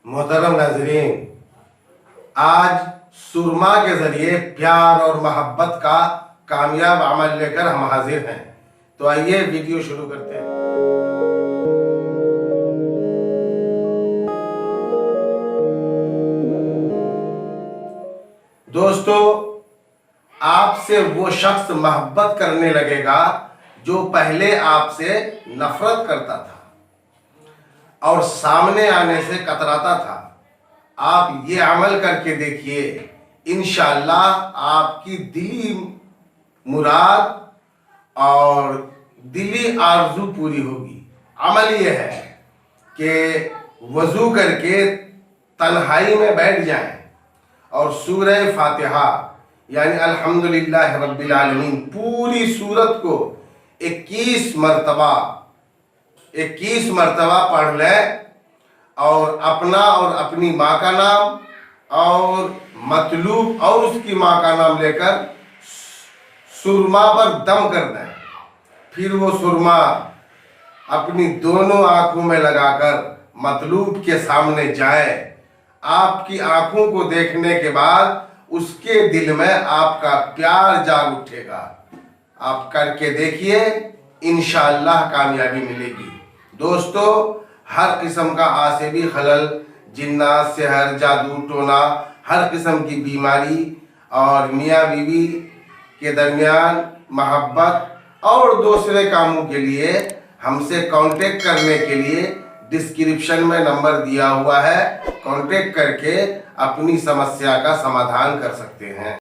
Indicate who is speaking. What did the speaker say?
Speaker 1: मोहतरम नाज़रीन, आज सुरमा के ज़रिए प्यार और मोहब्बत का कामयाब अमल लेकर हम हाजिर हैं। तो आइए वीडियो शुरू करते हैं। दोस्तों, आपसे वो शख्स मोहब्बत करने लगेगा जो पहले आपसे नफरत करता था और सामने आने से कतराता था। आप ये अमल करके देखिए, इंशाअल्लाह आपकी दिली मुराद और दिली आरजू पूरी होगी। अमल ये है कि वज़ू करके तन्हाई में बैठ जाएं और सूरह फातिहा यानी अल्हम्दुलिल्लाह रब्बिल आलमीन पूरी सूरत को 21 मरतबा पढ़ लें और अपना और अपनी माँ का नाम और मतलूब और उसकी माँ का नाम लेकर सुरमा पर दम कर दें। फिर वो सुरमा अपनी दोनों आंखों में लगाकर मतलूब के सामने जाए। आपकी आंखों को देखने के बाद उसके दिल में आपका प्यार जाग उठेगा। आप करके देखिए, इंशाअल्लाह कामयाबी मिलेगी। दोस्तों, हर किस्म का आसिबी खलल, जिन्नात, सेहर, जादू टोना, हर किस्म की बीमारी और मियाँ बीवी के दरमियान मोहब्बत और दूसरे कामों के लिए हमसे कांटेक्ट करने के लिए डिस्क्रिप्शन में नंबर दिया हुआ है। कांटेक्ट करके अपनी समस्या का समाधान कर सकते हैं।